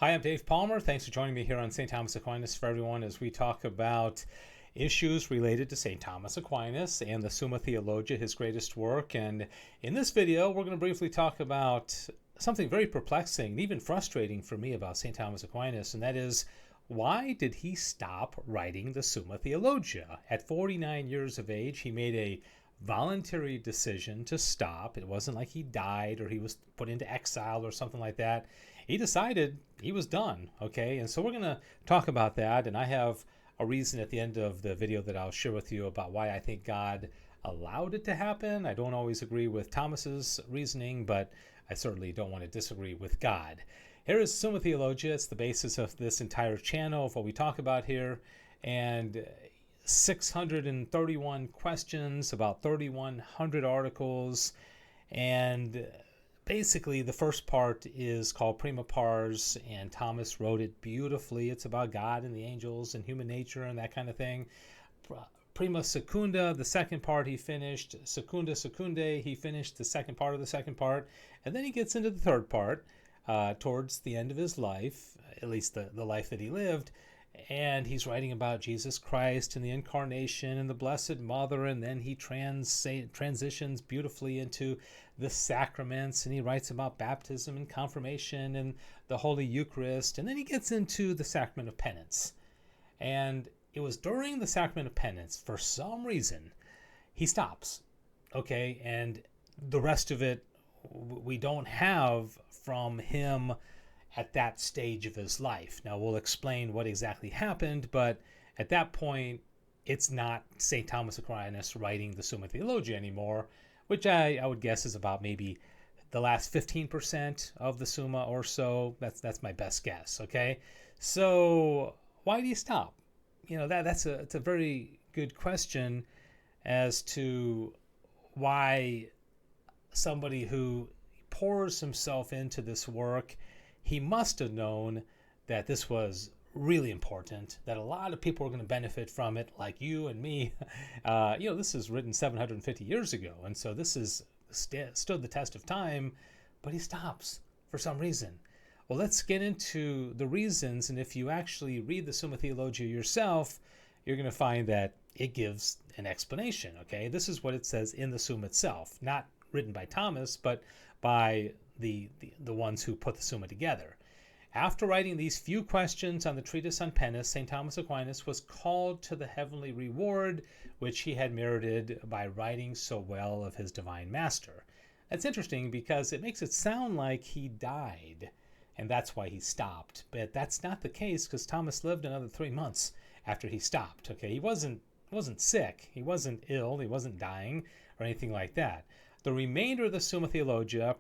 Hi, I'm Dave Palmer. Thanks for joining me here on St. Thomas Aquinas for Everyone as we talk about issues related to St. Thomas Aquinas and the Summa Theologica, his greatest work. And in this video, we're going to briefly talk about something very perplexing and even frustrating for me about St. Thomas Aquinas, and that is, why did he stop writing the Summa Theologica? At 49 years of age, he made a voluntary decision to stop. It wasn't like he died or he was put into exile or something like that. He decided he was done, okay? And so we're going to talk about that, and I have a reason at the end of the video that I'll share with you about why I think God allowed it to happen. I don't always agree with Thomas's reasoning, but I certainly don't want to disagree with God. Here is Summa Theologica. It's the basis of this entire channel, of what we talk about here, and 631 questions, about 3,100 articles, and basically the first part is called Prima Pars, and Thomas wrote it beautifully. It's about God and the angels and human nature and that kind of thing. Prima Secunda, the second part he finished. Secunda Secundae, he finished the second part of the second part, and then he gets into the third part towards the end of his life, at least the life that he lived. And he's writing about Jesus Christ and the Incarnation and the Blessed Mother, and then he transitions beautifully into the sacraments, and he writes about baptism and confirmation and the Holy Eucharist, and then he gets into the sacrament of penance. And it was during the sacrament of penance, for some reason, he stops, okay? And the rest of it we don't have from him at that stage of his life. Now, we'll explain what exactly happened, but at that point, it's not St. Thomas Aquinas writing the Summa Theologica anymore, which I would guess is about maybe the last 15% of the Summa or so. That's my best guess, okay? So why do you stop? It's a very good question as to why somebody who pours himself into this work, he must have known that this was really important, that a lot of people are going to benefit from it, like you and me. This is written 750 years ago, and so this has stood the test of time, but he stops for some reason. Well, let's get into the reasons, and if you actually read the Summa Theologica yourself, you're going to find that it gives an explanation, okay? This is what it says in the Summa itself, not written by Thomas, but by the ones who put the Summa together. After writing these few questions on the treatise on penance, St. Thomas Aquinas was called to the heavenly reward, which he had merited by writing so well of his divine master. That's interesting because it makes it sound like he died, and that's why he stopped. But that's not the case, because Thomas lived another 3 months after he stopped. Okay, he wasn't sick, he wasn't ill, he wasn't dying or anything like that. The remainder of the Summa Theologica,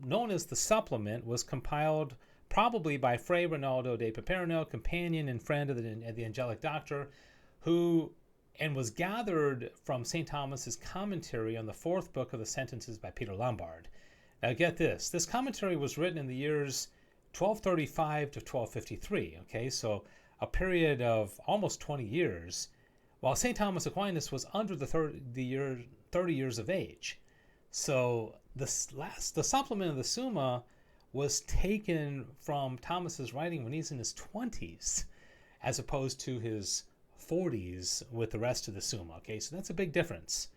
known as the supplement, was compiled probably by Fray Rinaldo de Piperno, companion and friend of the Angelic Doctor, and was gathered from St. Thomas's commentary on the fourth book of the Sentences by Peter Lombard. Now get this commentary was written in the years 1235 to 1253, okay, so a period of almost 20 years, while St. Thomas Aquinas was under the 30 years of age. So the supplement of the Summa was taken from Thomas's writing when he's in his 20s, as opposed to his 40s with the rest of the Summa. Okay, so that's a big difference.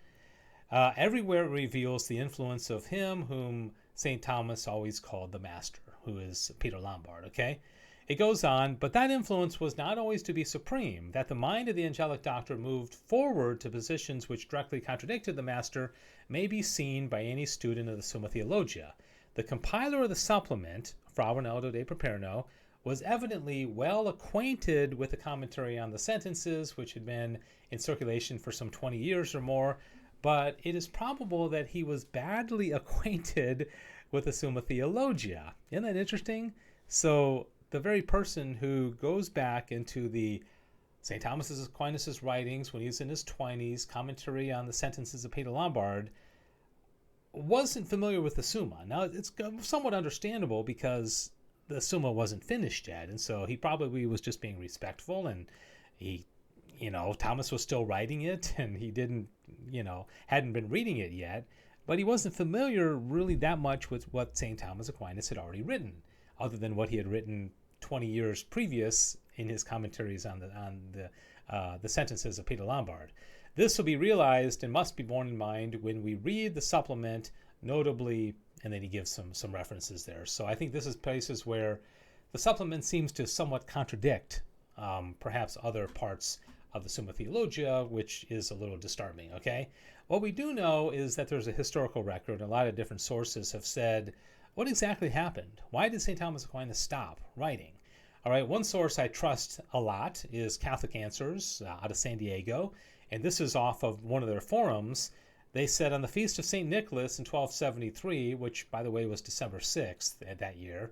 Everywhere it reveals the influence of him whom St. Thomas always called the Master, who is Peter Lombard. Okay, it goes on, but that influence was not always to be supreme, that the mind of the Angelic Doctor moved forward to positions which directly contradicted the Master may be seen by any student of the Summa Theologica. The compiler of the supplement, Fra Rinaldo de Piperno, was evidently well acquainted with the commentary on the sentences, which had been in circulation for some 20 years or more, but it is probable that he was badly acquainted with the Summa Theologica. Isn't that interesting? So the very person who goes back into the St. Thomas Aquinas' writings when he's in his 20s, commentary on the sentences of Peter Lombard, wasn't familiar with the Summa. Now, it's somewhat understandable because the Summa wasn't finished yet, and so he probably was just being respectful, and Thomas was still writing it, and he hadn't been reading it yet, but he wasn't familiar really that much with what St. Thomas Aquinas had already written, other than what he had written 20 years previous in his commentaries on the sentences of Peter Lombard. This will be realized and must be borne in mind when we read the supplement, notably, and then he gives some references there. So I think this is places where the supplement seems to somewhat contradict perhaps other parts of the Summa Theologica, which is a little disturbing, okay? What we do know is that there's a historical record. A lot of different sources have said, what exactly happened? Why did St. Thomas Aquinas stop writing? All right, one source I trust a lot is Catholic Answers out of San Diego, and this is off of one of their forums. They said on the Feast of St. Nicholas in 1273, which, by the way, was December 6th that year,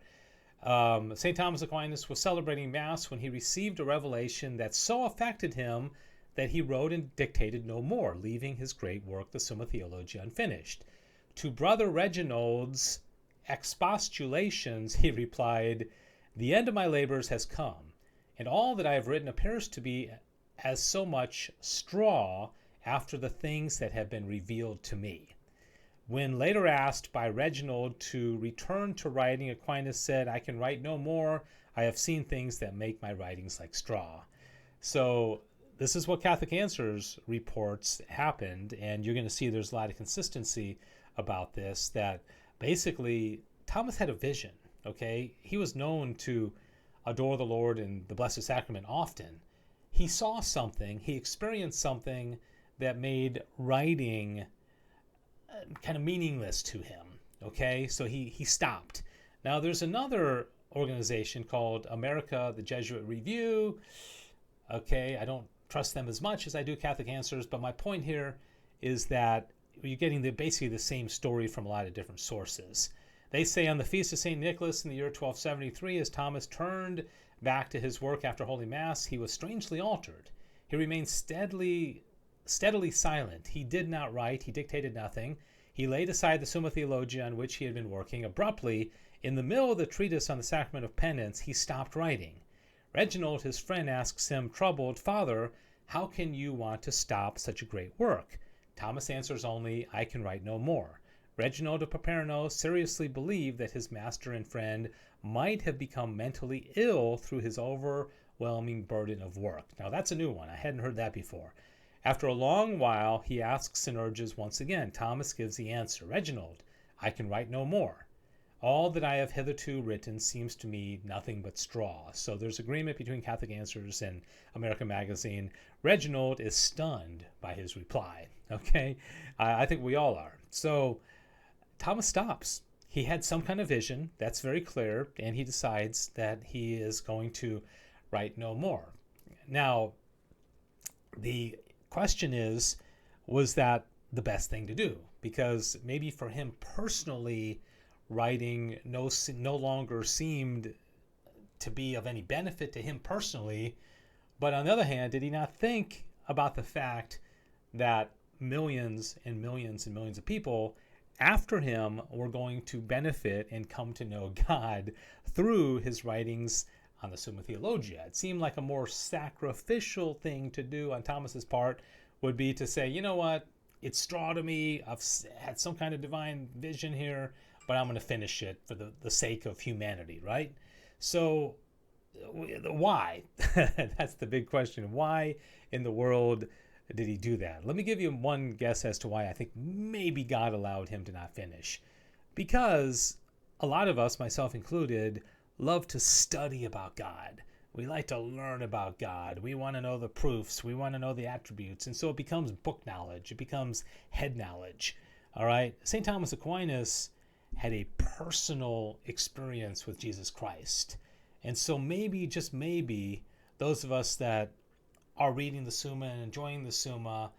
St. Thomas Aquinas was celebrating Mass when he received a revelation that so affected him that he wrote and dictated no more, leaving his great work, the Summa Theologica, unfinished. To Brother Reginald's expostulations, he replied, "The end of my labors has come, and all that I have written appears to be as so much straw after the things that have been revealed to me." When later asked by Reginald to return to writing, Aquinas said, "I can write no more. I have seen things that make my writings like straw." So this is what Catholic Answers reports happened, and you're going to see there's a lot of consistency about this, that basically Thomas had a vision, okay? He was known to adore the Lord and the Blessed Sacrament often. He saw something, he experienced something that made writing kind of meaningless to him, okay? So he stopped. Now there's another organization called America, the Jesuit Review. Okay, I don't trust them as much as I do Catholic Answers, but my point here is that you're getting basically the same story from a lot of different sources. They say on the Feast of St. Nicholas in the year 1273, as Thomas turned back to his work after Holy Mass, he was strangely altered. He remained steadily silent. He did not write. He dictated nothing. He laid aside the Summa Theologica on which he had been working. Abruptly, in the middle of the treatise on the Sacrament of Penance, he stopped writing. Reginald, his friend, asks him, troubled, "Father, how can you want to stop such a great work?" Thomas answers only, "I can write no more." Reginald of Paperno seriously believed that his master and friend might have become mentally ill through his overwhelming burden of work. Now that's a new one. I hadn't heard that before. After a long while, he asks and urges once again. Thomas gives the answer. "Reginald, I can write no more. All that I have hitherto written seems to me nothing but straw." So there's agreement between Catholic Answers and American Magazine. Reginald is stunned by his reply. Okay, I think we all are. So Thomas stops. He had some kind of vision, that's very clear, and he decides that he is going to write no more. Now, the question is, was that the best thing to do? Because maybe for him personally, writing no longer seemed to be of any benefit to him personally. But on the other hand, did he not think about the fact that millions and millions and millions of people after him were going to benefit and come to know God through his writings on the Summa Theologica? It seemed like a more sacrificial thing to do on Thomas's part would be to say, you know what, it's straw to me. I've had some kind of divine vision here, but I'm going to finish it for the sake of humanity, right? So why? That's the big question. Why in the world did he do that? Let me give you one guess as to why I think maybe God allowed him to not finish. Because a lot of us, myself included, love to study about God. We like to learn about God. We want to know the proofs. We want to know the attributes. And so it becomes book knowledge. It becomes head knowledge. All right? St. Thomas Aquinas had a personal experience with Jesus Christ. And so maybe, just maybe, those of us that are reading the Summa and enjoying the Summa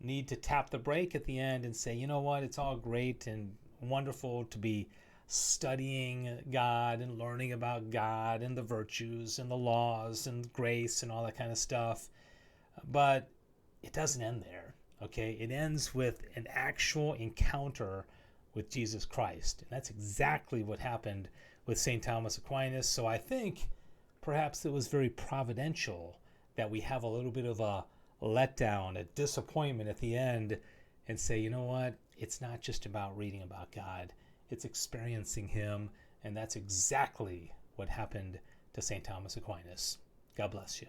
need to tap the brake at the end and say, you know what, it's all great and wonderful to be studying God and learning about God and the virtues and the laws and grace and all that kind of stuff. But it doesn't end there, okay? It ends with an actual encounter with Jesus Christ. And that's exactly what happened with St. Thomas Aquinas. So I think perhaps it was very providential that we have a little bit of a letdown, a disappointment at the end, and say, you know what, it's not just about reading about God, it's experiencing him. And that's exactly what happened to St. Thomas Aquinas. God bless you.